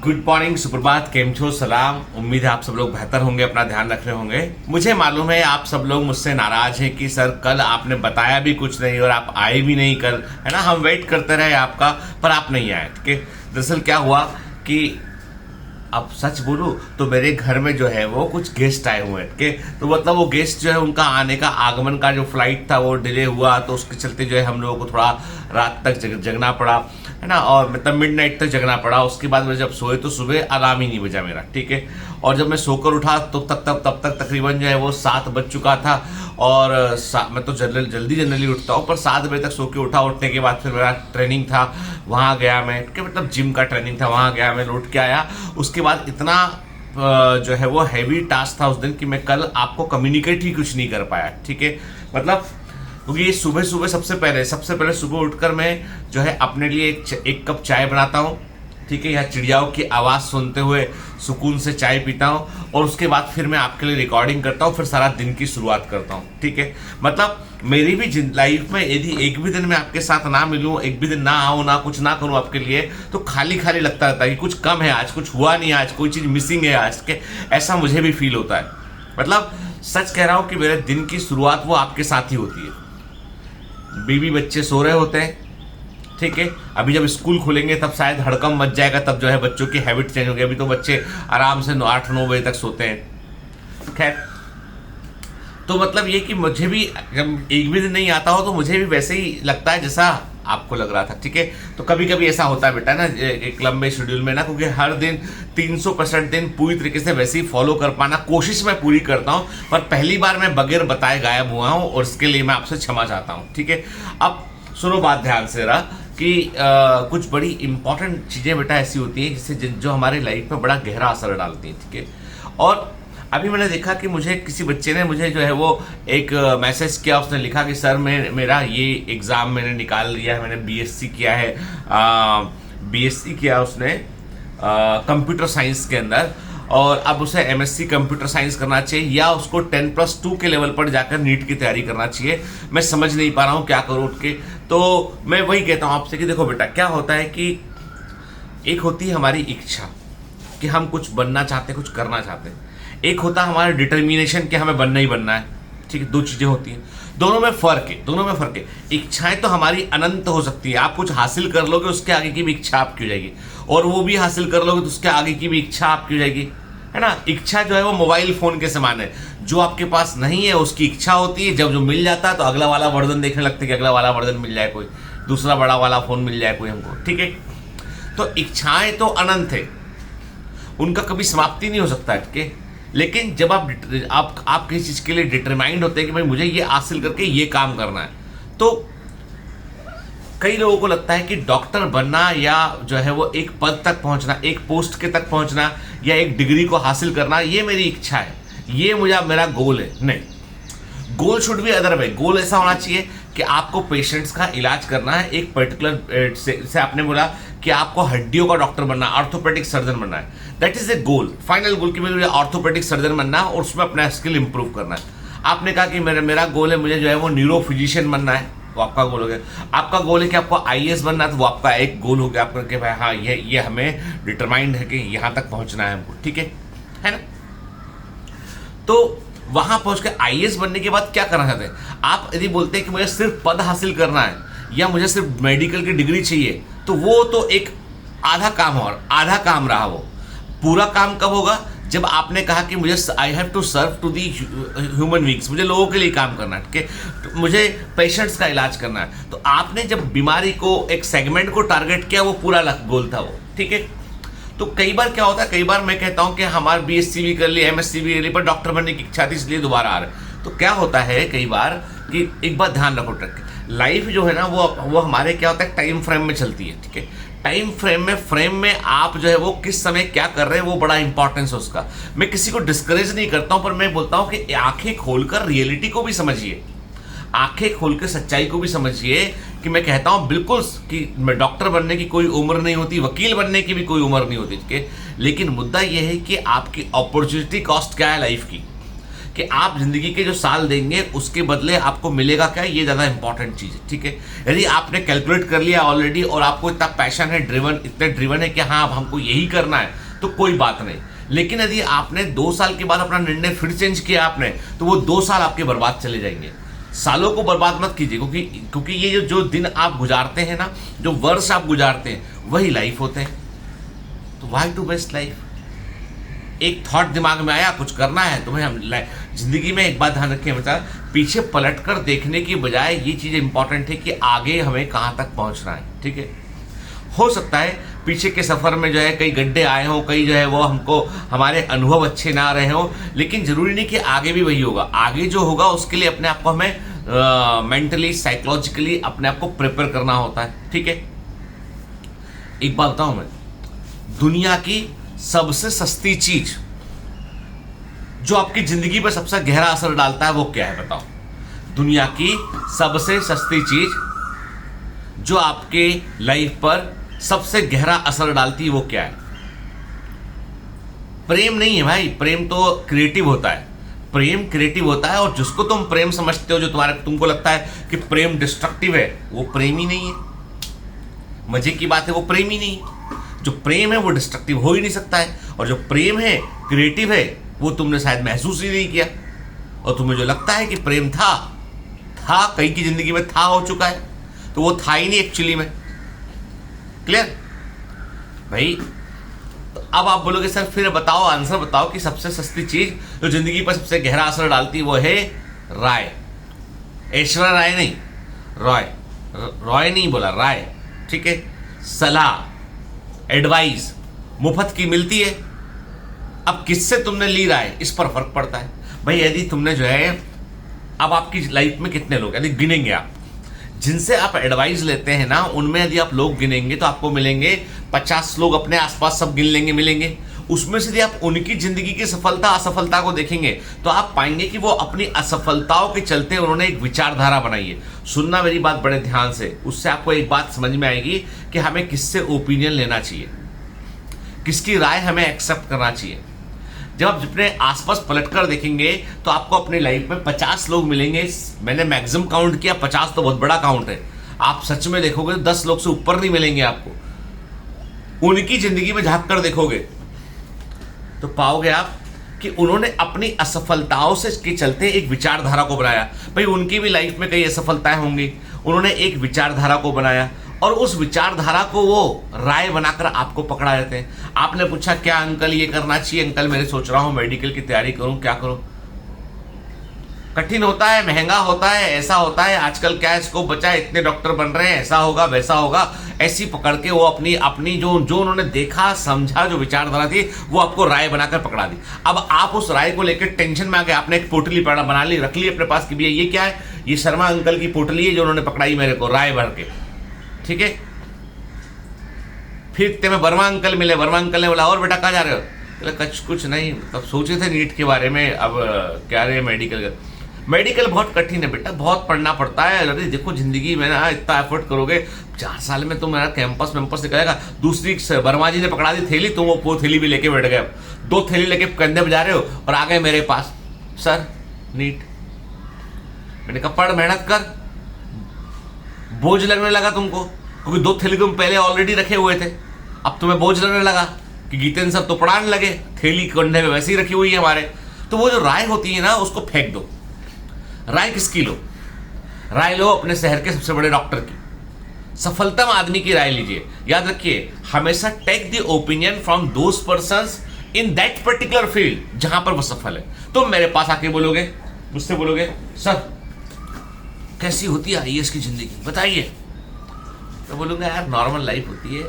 Good morning, सुप्रभात, केम छो, सलाम। उम्मीद है आप सब लोग बेहतर होंगे, अपना ध्यान रख रहे होंगे। मुझे मालूम है आप सब लोग मुझसे नाराज हैं कि सर कल आपने बताया भी कुछ नहीं और आप आए भी नहीं कल, है ना। हम वेट करते रहे आपका, पर आप नहीं आए। ठीक है, दरअसल क्या हुआ कि अब सच बोलूं तो मेरे घर में जो है वो कुछ गेस्ट आए हुए हैं। ठीक है, तो मतलब वो गेस्ट जो है उनका आने का आगमन का जो फ्लाइट था वो डिले हुआ, तो उसके चलते जो है हम लोगों को थोड़ा रात तक जगना पड़ा, है ना। और मतलब मिडनाइट तक जगना पड़ा। उसके बाद मैं जब सोए तो सुबह अलार्म ही नहीं बजा मेरा। ठीक है, और जब मैं सोकर उठा तो तब तक तकरीबन जो है वो 7 बज चुका था। और मैं तो जल्दी उठता हूँ, पर 7 बजे तक सो के उठा। उठने के बाद फिर मेरा ट्रेनिंग था, वहाँ गया मैं, कि मतलब जिम का ट्रेनिंग था, वहाँ गया मैं, लौट के आया। उसके बाद इतना जो है वो हैवी टास्क था उस दिन कि मैं कल आपको कम्युनिकेट ही कुछ नहीं कर पाया। ठीक है, मतलब क्योंकि ये सुबह सबसे पहले सुबह उठकर मैं जो है अपने लिए एक कप चाय बनाता हूँ। ठीक है, या चिड़ियाओं की आवाज़ सुनते हुए सुकून से चाय पीता हूँ, और उसके बाद फिर मैं आपके लिए रिकॉर्डिंग करता हूँ, फिर सारा दिन की शुरुआत करता हूँ। ठीक है, मतलब मेरी भी लाइफ में यदि एक भी दिन मैं आपके साथ ना मिलूँ, एक भी दिन ना आऊँ, ना कुछ ना करूँ आपके लिए, तो खाली लगता रहता है कि कुछ कम है आज, कुछ हुआ नहीं आज, कोई चीज़ मिसिंग है आज के, ऐसा मुझे भी फील होता है। मतलब सच कह रहा हूँ कि मेरे दिन की शुरुआत वो आपके साथ ही होती है। बीवी बच्चे सो रहे होते हैं, ठीक है, अभी जब स्कूल खुलेंगे तब शायद हड़कम मच जाएगा, तब जो है बच्चों की हैबिट चेंज होगी। अभी तो बच्चे आराम से 8-9 बजे तक सोते हैं। खैर, तो मतलब ये कि मुझे भी जब एक भी दिन नहीं आता हो तो मुझे भी वैसे ही लगता है जैसा आपको लग रहा था। ठीक है, तो कभी कभी ऐसा होता है बेटा ना, एक लंबे शेड्यूल में ना, क्योंकि हर दिन 365 दिन पूरी तरीके से वैसे ही फॉलो कर पाना कोशिश मैं पूरी करता हूं, पर पहली बार मैं बगैर बताए गायब हुआ हूं, और इसके लिए मैं आपसे क्षमा चाहता हूं। ठीक है, अब सुनो बात ध्यान से रहा कि कुछ बड़ी इंपॉर्टेंट चीजें बेटा ऐसी होती हैं जिससे जो हमारे लाइफ में बड़ा गहरा असर डालती हैं। ठीक है, और अभी मैंने देखा कि मुझे किसी बच्चे ने मुझे जो है वो एक मैसेज किया, उसने लिखा कि सर मेरा ये एग्ज़ाम मैंने निकाल लिया है, मैंने बीएससी किया है, बीएससी किया उसने कंप्यूटर साइंस के अंदर, और अब उसे एमएससी कंप्यूटर साइंस करना चाहिए या उसको 10+2 के लेवल पर जाकर नीट की तैयारी करना चाहिए। मैं समझ नहीं पा रहा हूँ क्या करूँ उठ के। तो मैं वही कहता हूँ आपसे कि देखो बेटा, क्या होता है कि एक होती है हमारी इच्छा कि हम कुछ बनना चाहते हैं, कुछ करना चाहते हैं। एक होता है हमारा डिटर्मिनेशन कि हमें बनना ही बनना है। ठीक है, दो चीजें होती हैं, दोनों में फर्क है। इच्छाएं तो हमारी अनंत हो सकती है, आप कुछ हासिल कर लोगे उसके आगे की भी इच्छा आपकी हो जाएगी, और वो भी हासिल कर लोगे तो उसके आगे की भी इच्छा आपकी हो जाएगी, है ना। इच्छा जो है वो मोबाइल फोन के समान है, जो आपके पास नहीं है उसकी इच्छा होती है, जब जो मिल जाता है तो अगला वाला वर्जन देखने लगते कि अगला वाला वर्जन मिल जाए, कोई दूसरा बड़ा वाला फोन मिल जाए कोई हमको। ठीक है, तो इच्छाएं तो अनंत है, उनका कभी समाप्ति नहीं हो सकता है। ठीक है, लेकिन जब आप किसी चीज के लिए डिटरमाइंड होते हैं कि भाई मुझे ये हासिल करके ये काम करना है, तो कई लोगों को लगता है कि डॉक्टर बनना या जो है वो एक पद तक पहुंचना, एक पोस्ट के तक पहुंचना, या एक डिग्री को हासिल करना, ये मेरी इच्छा है, ये मेरा गोल है। नहीं, goal should be other way. Goal ऐसा होना चाहिए कि आपको पेशेंट्स का इलाज करना है, एक पर्टिकुलर से आपने बोला कि आपको हड्डियों का डॉक्टर बनना है, ऑर्थोपेडिक सर्जन बनना है, that is a goal, final goal कि मुझे ऑर्थोपेडिक सर्जन बनना है और उसमें अपना स्किल इंप्रूव करना है। आपने कहा कि मेरा गोल है मुझे जो है वो न्यूरो फिजिशियन बनना है, वो आपका गोल हो गया। आपका गोल है कि आपको आईएएस बनना है, तो वो आपका एक गोल हो गया आपका कि भाई हाँ ये हमें डिटरमाइंड है कि यहाँ तक पहुँचना है हमको। ठीक है ना। तो वहां पहुंच के आईएएस बनने के बाद क्या करना चाहते हैं आप? यदि बोलते हैं कि मुझे सिर्फ पद हासिल करना है या मुझे सिर्फ मेडिकल की डिग्री चाहिए, तो वो तो एक आधा काम रहा। वो पूरा काम कब होगा? जब आपने कहा कि मुझे I have to serve to the human beings, मुझे लोगों के लिए काम करना है, ठीक है, मुझे पेशेंट्स का इलाज करना है। तो आपने जब बीमारी को, एक सेगमेंट को टारगेट किया, वो पूरा गोल था वो। ठीक है, तो कई बार क्या होता है, कई बार मैं कहता हूं कि हमारे बीएससी भी कर ली, एमएससी भी कर ली, पर डॉक्टर बनने की इच्छा थी इसलिए दोबारा आ रहे। तो क्या होता है कई बार कि एक बात ध्यान रखो, लाइफ जो है ना वो हमारे क्या होता है टाइम फ्रेम में चलती है। ठीक है, टाइम फ्रेम में आप जो है वो किस समय क्या कर रहे हैं वो बड़ा इंपॉर्टेंस है उसका। मैं किसी को डिस्करेज नहीं करता हूं, पर मैं बोलता हूं कि आंखें खोलकर रियलिटी को भी समझिए, आंखें खोल के सच्चाई को भी समझिए। कि मैं कहता हूं बिल्कुल कि डॉक्टर बनने की कोई उम्र नहीं होती, वकील बनने की भी कोई उम्र नहीं होती, ठीक है, लेकिन मुद्दा यह है कि आपकी अपॉर्चुनिटी कॉस्ट क्या है लाइफ की। कि आप जिंदगी के जो साल देंगे उसके बदले आपको मिलेगा क्या, ये ज़्यादा इंपॉर्टेंट चीज़ है। ठीक है, यदि आपने कैलकुलेट कर लिया ऑलरेडी और आपको इतना पैशन है, इतने ड्रिवन है कि हाँ अब हमको यही करना है, तो कोई बात नहीं। लेकिन यदि आपने 2 साल के बाद अपना निर्णय फिर चेंज किया आपने, तो वो 2 साल आपके बर्बाद चले जाएंगे। सालों को बर्बाद मत कीजिए, क्योंकि ये जो दिन आप गुजारते हैं ना, जो वर्ष आप गुजारते हैं, वही लाइफ होते हैं। तो व्हाई टू वेस्ट लाइफ। एक थॉट दिमाग में आया, कुछ करना है तुम्हें, हम जिंदगी में एक बात ध्यान रखें बच्चा, पीछे पलटकर देखने की बजाय ये चीज इंपॉर्टेंट है कि आगे हमें कहाँ तक पहुंचना है। ठीक है, हो सकता है पीछे के सफर में जो है कई गड्ढे आए हों, कई जो है वो हमको हमारे अनुभव अच्छे ना रहे हों, लेकिन जरूरी नहीं कि आगे भी वही होगा। आगे जो होगा उसके लिए अपने आप को हमें मेंटली साइकोलॉजिकली अपने आप को प्रिपेयर करना होता है। ठीक है, एक बात बताऊं मैं, दुनिया की सबसे सस्ती चीज जो आपकी जिंदगी पर सबसे गहरा असर डालता है वो क्या है बताओ? दुनिया की सबसे सस्ती चीज जो आपके लाइफ पर सबसे गहरा असर डालती है वो क्या है? प्रेम नहीं है भाई, प्रेम तो क्रिएटिव होता है, प्रेम क्रिएटिव होता है। और जिसको तुम प्रेम समझते हो, जो तुमको लगता है कि प्रेम डिस्ट्रक्टिव है, वो प्रेम ही नहीं है। मजे की बात है, वो प्रेम ही नहीं है। जो प्रेम है वो डिस्ट्रक्टिव हो ही नहीं सकता है, और जो प्रेम है क्रिएटिव है वो तुमने शायद महसूस ही नहीं किया। और तुम्हें जो लगता है कि प्रेम था कई की जिंदगी में था, हो चुका है, तो वो था ही नहीं एक्चुअली में। क्लियर भाई? तो अब आप बोलोगे सर फिर बताओ, आंसर बताओ कि सबसे सस्ती चीज जो जिंदगी पर सबसे गहरा असर डालती है वो है राय। ऐश्वर्या राय नहीं, रॉय नहीं बोला, राय। ठीक है, सलाह, एडवाइस मुफ्त की मिलती है। अब किससे तुमने ली राय, इस पर फर्क पड़ता है भाई। यदि तुमने जो है, अब आपकी लाइफ में कितने लोग, यदि गिनेंगे आप जिनसे आप एडवाइस लेते हैं ना, उनमें यदि आप लोग गिनेंगे तो आपको मिलेंगे 50 लोग, अपने आसपास सब गिन लेंगे, मिलेंगे। उसमें से यदि आप उनकी जिंदगी की सफलता असफलता को देखेंगे तो आप पाएंगे कि वो अपनी असफलताओं के चलते उन्होंने एक विचारधारा बनाई है। सुनना मेरी बात बड़े ध्यान से, उससे आपको एक बात समझ में आएगी कि हमें किससे ओपिनियन लेना चाहिए, किसकी राय हमें एक्सेप्ट करना चाहिए। जब आप अपने आसपास पलटकर देखेंगे तो आपको अपनी लाइफ में 50 लोग मिलेंगे। मैंने मैक्सिमम काउंट किया, 50 तो बहुत बड़ा काउंट है। आप सच में देखोगे तो 10 लोग से ऊपर नहीं मिलेंगे आपको। उनकी जिंदगी में झांक कर देखोगे तो पाओगे आप कि उन्होंने अपनी असफलताओं से के चलते एक विचारधारा को बनाया। भाई उनकी भी लाइफ में कई असफलताएं होंगी, उन्होंने एक विचारधारा को बनाया और उस विचारधारा को वो राय बनाकर आपको पकड़ा देते हैं। आपने पूछा क्या अंकल ये करना चाहिए? अंकल मैं सोच रहा हूं मेडिकल की तैयारी करूं, क्या करूं? कठिन होता है, महंगा होता है, ऐसा होता है, आजकल क्या स्कोप बचा है, इतने डॉक्टर बन रहे हैं, ऐसा होगा वैसा होगा, ऐसी पकड़ के वो अपनी जो उन्होंने देखा समझा, जो विचारधारा थी, वो आपको राय बनाकर पकड़ा दी। अब आप उस राय को लेकर टेंशन में आ गए, आपने एक पोटली बना ली, रख ली अपने पास कि भैया ये क्या है? ये शर्मा अंकल की पोटली है जो उन्होंने पकड़ाई मेरे को राय भर के। ठीक है, फिर इतने में वर्मा अंकल मिले। वर्मा अंकल ने बोला और बेटा कहाँ जा रहे हो? कुछ नहीं, तब सोचे थे नीट के बारे में, अब क्या रहे मेडिकल बहुत कठिन है बेटा, बहुत पढ़ना पड़ता है। अरे देखो जिंदगी में ना इतना एफर्ट करोगे, 4 साल में तुम मेरा कैंपस निकलेगा। दूसरी वर्मा जी ने पकड़ा दी थैली, तुम वो थैली भी लेके बैठ गए, 2 थैली लेके कंधे पे जा रहे हो और आ गए मेरे पास, सर नीट। मैंने कहा पढ़, मेहनत कर, बोझ लगने लगा तुमको, क्योंकि 2 थैली तुम पहले ऑलरेडी रखे हुए थे, अब तुम्हें बोझ लगने लगा कि गीतेंद्र सब तो पढ़ाने लगे, थैली कंधे में वैसे ही रखी हुई है हमारे। तो वो जो राय होती है ना, उसको फेंक दो। राय किसकी लो? राय लो अपने शहर के सबसे बड़े डॉक्टर की, सफलतम आदमी की राय लीजिए। याद रखिए, हमेशा take the opinion from those persons in that particular field जहां पर वो सफल है। तुम मेरे पास आके बोलोगे, मुझसे बोलोगे सर कैसी होती है आईएएस की जिंदगी बताइए, तो बोलूंगा यार नॉर्मल लाइफ होती है,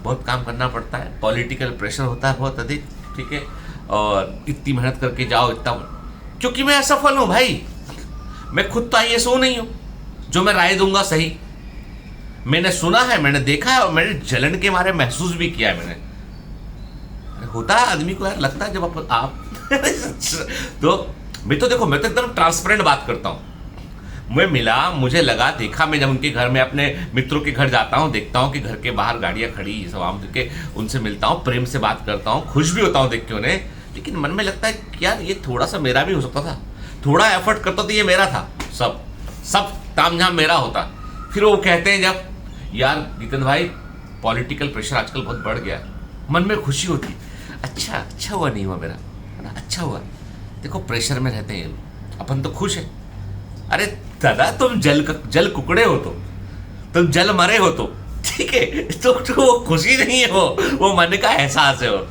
बहुत काम करना पड़ता है, पॉलिटिकल प्रेशर होता है बहुत अधिक, ठीक है, और इतनी मेहनत करके जाओ इतना, क्योंकि मैं असफल हूं भाई। मैं खुद तो आईएएस हूं नहीं हूं, जो मैं राय दूंगा सही मैंने सुना है, मैंने देखा है, और मैंने जलन के मारे महसूस भी किया है। मैंने होता है आदमी को यार, लगता है जब आप तो मैं तो देखो, मैं तो एकदम ट्रांसपेरेंट बात करता हूं। मैं मिला, मुझे लगा, देखा, मैं जब उनके घर में अपने मित्रों के घर जाता हूँ, देखता हूँ कि घर के बाहर गाड़ियाँ खड़ी, सब आम के उनसे मिलता हूँ, प्रेम से बात करता हूँ, खुश भी होता हूँ देख के उन्हें लेकिन मन में लगता है कि यार ये थोड़ा सा मेरा भी हो सकता था, थोड़ा एफर्ट करता तो ये मेरा था, सब सब तामझाम मेरा होता। फिर वो कहते हैं जब, यार जितेंद्र भाई पॉलिटिकल प्रेशर आजकल बहुत बढ़ गया है, मन में खुशी होती, अच्छा हुआ नहीं हुआ मेरा, है ना, अच्छा हुआ। देखो प्रेशर में रहते हैं लोग, अपन तो खुश है। अरे दादा तुम जल कुकड़े हो, तो तुम जल मरे हो, तो ठीक है, तो वो खुशी नहीं है, वो मन का एहसास है वो।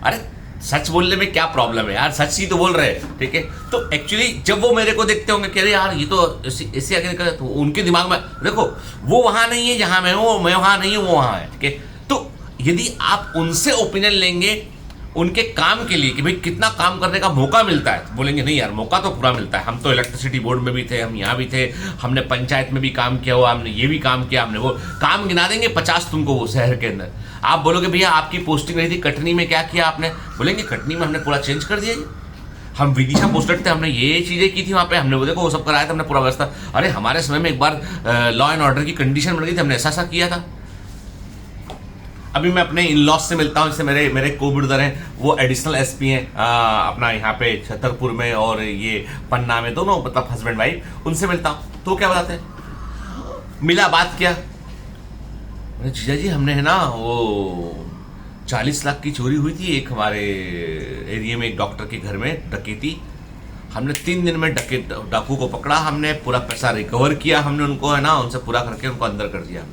अरे सच बोलने में क्या प्रॉब्लम है यार, सच ही तो बोल रहे हैं, ठीक है। तो एक्चुअली जब वो मेरे को देखते होंगे, कह रहे यार ये तो ऐसे आगे निकल, तो उनके दिमाग में देखो वो वहां नहीं है जहां मैं हूं, मैं वहां नहीं हूं, वो वहां है, ठीक है। तो यदि आप उनसे ओपिनियन लेंगे उनके काम के लिए कि भाई कितना काम करने का मौका मिलता है, तो बोलेंगे नहीं यार मौका तो पूरा मिलता है, हम तो इलेक्ट्रिसिटी बोर्ड में भी थे, हम यहाँ भी थे, हमने पंचायत में भी काम किया हुआ, हमने ये भी काम किया, हमने वो काम गिना देंगे 50 तुमको वो शहर के अंदर। आप बोलोगे भैया आपकी पोस्टिंग रही थी कटनी में, क्या किया आपने, बोलेंगे कटनी में हमने पूरा चेंज कर दिया। हम विदिशा पोस्टेड थे, हमने ये चीजें की थी वहां पे, हमने वो देखो वो सब कराया था, हमने पूरा व्यवस्था। अरे हमारे समय में एक बार लॉ एंड ऑर्डर की कंडीशन बन गई थी, हमने ऐसा किया था। अभी मैं अपने इन लॉज से मिलता हूँ, जैसे मेरे को ब्रदर हैं, वो एडिशनल एसपी हैं अपना यहाँ पे छतरपुर में और ये पन्ना में, दोनों मतलब हस्बैंड वाइफ, उनसे मिलता हूँ तो क्या बताते हैं, मिला बात किया, जीजा जी हमने है ना वो 40 लाख की चोरी हुई थी एक हमारे एरिया में, एक डॉक्टर के घर में डकैती, हमने 3 दिन में डाकू को पकड़ा, हमने पूरा पैसा रिकवर किया, हमने उनको है ना उनसे पूरा करके उनको अंदर कर दिया।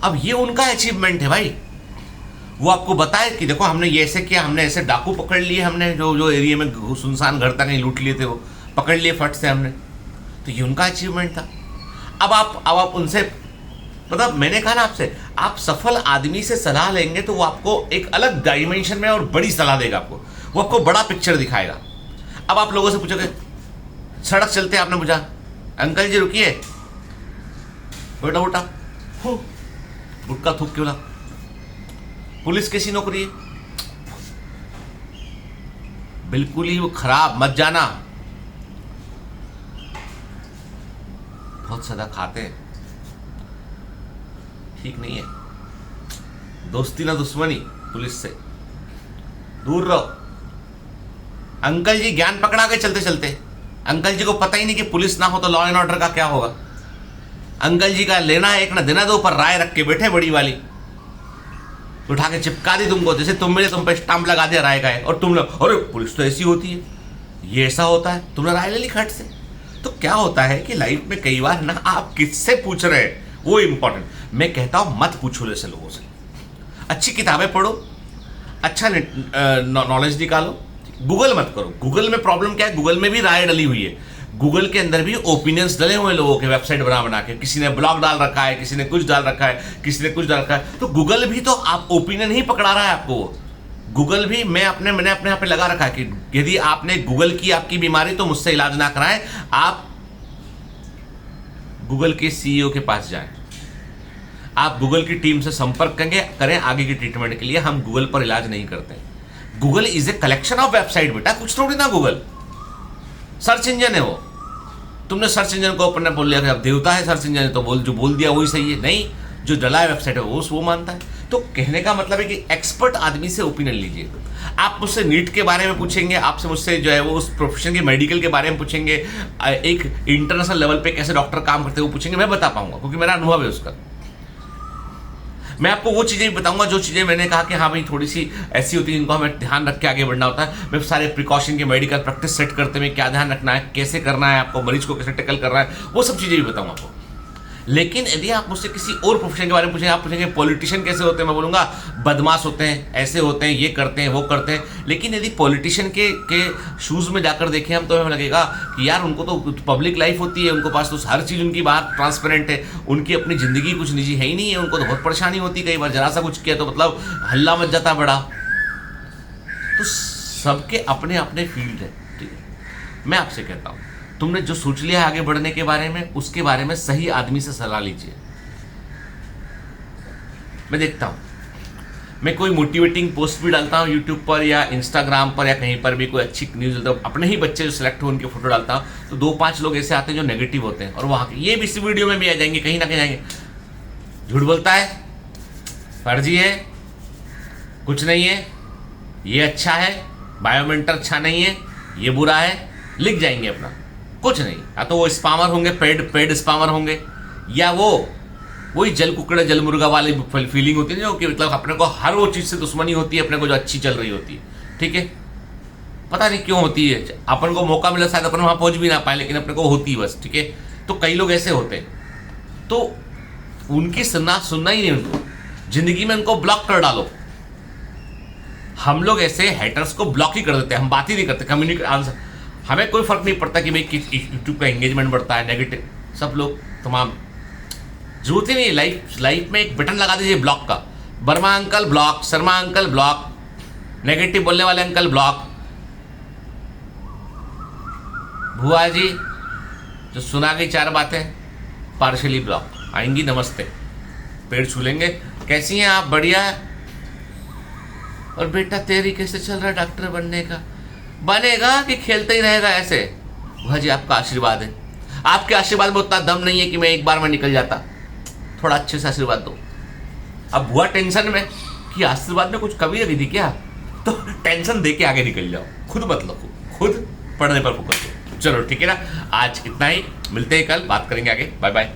अब ये उनका अचीवमेंट है भाई, वो आपको बताए कि देखो हमने ये ऐसे किया, हमने ऐसे डाकू पकड़ लिए, हमने जो एरिया में सुनसान घर था कहीं लूट लिए थे वो पकड़ लिए फट से हमने, तो ये उनका अचीवमेंट था। अब आप उनसे, मतलब मैंने कहा ना आपसे, आप सफल आदमी से सलाह लेंगे तो वो आपको एक अलग डायमेंशन में और बड़ी सलाह देगा, वो आपको बड़ा पिक्चर दिखाएगा। अब आप लोगों से पूछोगे सड़क चलते आपने पूछा, अंकल जी रुकिए, बेटा बेटा गुटका थूक के बोला पुलिस कैसी नौकरी है, बिल्कुल ही वो खराब, मत जाना, बहुत सदा खाते हैं, ठीक नहीं है, दोस्ती ना दुश्मनी, पुलिस से दूर रहो। अंकल जी ज्ञान पकड़ा के चलते चलते, अंकल जी को पता ही नहीं कि पुलिस ना हो तो लॉ एंड ऑर्डर का क्या होगा। अंकल जी का लेना है एक ना देना दो, ऊपर राय रख के बैठे बड़ी वाली, उठा के चिपका दी तुमको, जैसे तुम पे स्टाम्प लगा दिया राय का है, और तुम लोग अरे पुलिस तो ऐसी होती है, ये ऐसा होता है, तुमने राय ले ली खट से। तो क्या होता है कि लाइफ में कई बार ना आप किससे पूछ रहे हैं वो इंपॉर्टेंट। मैं कहता हूं मत पूछो ऐसे लोगों से, अच्छी किताबें पढ़ो, अच्छा नॉलेज निकालो, गूगल मत करो। गूगल में प्रॉब्लम क्या है, गूगल में भी राय डली हुई है, गूगल के अंदर भी ओपिनियंस डले हुए लोगों के, वेबसाइट बना के, किसी ने ब्लॉग डाल रखा है, किसी ने कुछ डाल रखा है, किसी ने कुछ डाल रखा है, तो गूगल भी तो आप ओपिनियन ही पकड़ा रहा है आपको। गूगल भी मैंने अपने यहाँ पे लगा रखा है कि यदि आपने गूगल की आपकी बीमारी तो मुझसे इलाज ना कराएं, आप गूगल के सीईओ के पास जाएं, आप गूगल की टीम से संपर्क करें आगे की ट्रीटमेंट के लिए। हम गूगल पर इलाज नहीं करते। Google is a collection of website बेटा, कुछ थोड़ी ना, गूगल सर्च इंजन है वो। तुमने सर्च इंजन को अपने बोल लिया कि अब देवता है सर्च इंजन, तो जो बोल दिया वही सही है, नहीं, जो डला है वेबसाइट है वो मानता है। तो कहने का मतलब है कि एक्सपर्ट आदमी से ओपिनियन लीजिए। आप मुझसे नीट के बारे में पूछेंगे, आपसे मुझसे जो है वो उस प्रोफेशन के मेडिकल के बारे में पूछेंगे, एक इंटरनेशनल लेवल पे कैसे डॉक्टर काम करते हैं वो पूछेंगे, मैं बता पाऊंगा क्योंकि मेरा अनुभव है उसका। मैं आपको वो चीज़ें भी बताऊंगा जो चीज़ें मैंने कहा कि हाँ भाई थोड़ी सी ऐसी होती है जिनको हमें ध्यान रख के आगे बढ़ना होता है। मैं सारे प्रिकॉशन के मेडिकल प्रैक्टिस सेट करते हुए क्या ध्यान रखना है, कैसे करना है, आपको मरीज को कैसे टैकल करना है, वो सब चीज़ें भी बताऊंगा आपको। लेकिन यदि आप मुझसे किसी और प्रोफेशन के बारे में पूछेंगे, आप पूछेंगे पॉलिटिशियन कैसे होते हैं, मैं बोलूँगा बदमाश होते हैं, ऐसे होते हैं, ये करते हैं, वो करते हैं। लेकिन यदि पॉलिटिशियन के शूज़ में जाकर देखें हम, तो हमें लगेगा कि यार उनको तो पब्लिक लाइफ होती है, उनको पास तो हर चीज़ उनकी बात ट्रांसपेरेंट है, उनकी अपनी ज़िंदगी कुछ निजी है ही नहीं है, उनको तो बहुत परेशानी होती है। कई बार जरा सा कुछ किया तो मतलब हल्ला मच जाता बड़ा। तो सबके अपने अपने फील्ड है, ठीक है। मैं आपसे कहता हूँ तुमने जो सोच लिया है आगे बढ़ने के बारे में, उसके बारे में सही आदमी से सलाह लीजिए। मैं देखता हूं, मैं कोई मोटिवेटिंग पोस्ट भी डालता हूं यूट्यूब पर या इंस्टाग्राम पर या कहीं पर भी, कोई अच्छी न्यूज़ डालता हूं, अपने ही बच्चे जो सिलेक्ट हो उनके फोटो डालता हूं, तो 2-5 लोग ऐसे आते हैं जो नेगेटिव होते हैं, और वहां के ये भी इस वीडियो में भी आ जाएंगे, कहीं ना कहीं आएंगे, झूठ बोलता है, फर्जी है, कुछ नहीं है, ये अच्छा है, बायोमेंटर अच्छा नहीं है, ये बुरा है, लिख जाएंगे अपना। कुछ नहीं, या तो वो स्पामर होंगे, पेड स्पामर होंगे, या वही जल कुकड़े जल मुर्गा वाली फीलिंग होती है, जो कि मतलब अपने को हर वो चीज़ से दुश्मनी होती है अपने को जो अच्छी चल रही होती है। ठीक है, पता नहीं क्यों होती है, अपन को मौका मिला शायद अपन वहां पहुंच भी ना पाए, लेकिन अपने को होती है बस। ठीक है, तो कई लोग ऐसे होते हैं, तो उनकी सुनना ही नहीं, उनको जिंदगी में उनको ब्लॉक कर डालो। हम लोग ऐसे हेटर्स को ब्लॉक ही कर देते हैं, हम बात ही नहीं करते, कम्युनिकेट आंसर, हमें कोई फर्क नहीं पड़ता कि भाई किस यूट्यूब का एंगेजमेंट बढ़ता है, नेगेटिव सब लोग तमाम, जरूरत ही नहीं। लाइफ में एक बटन लगा दीजिए ब्लॉक का, Verma uncle block, Sharma uncle block, negative बोलने वाले अंकल ब्लॉक, भुआ जी जो सुना गई 4 बातें पार्शली ब्लॉक, आएंगी नमस्ते, पेड़ छू लेंगे, कैसी हैं आप, बढ़िया है। और बेटा तेरी कैसे चल रहा है डॉक्टर बनने का, बनेगा कि खेलते ही रहेगा ऐसे। भुआ जी आपका आशीर्वाद है, आपके आशीर्वाद में उतना दम नहीं है कि मैं एक बार में निकल जाता, थोड़ा अच्छे से आशीर्वाद दो। अब भुआ टेंशन में कि आशीर्वाद में कुछ कमी लगी थी क्या, तो टेंशन दे के आगे निकल जाओ, खुद मत लो, खुद पढ़ने पर फोकस करो। चलो ठीक है ना, आज इतना ही, मिलते हैं कल, बात करेंगे आगे, बाय बाय।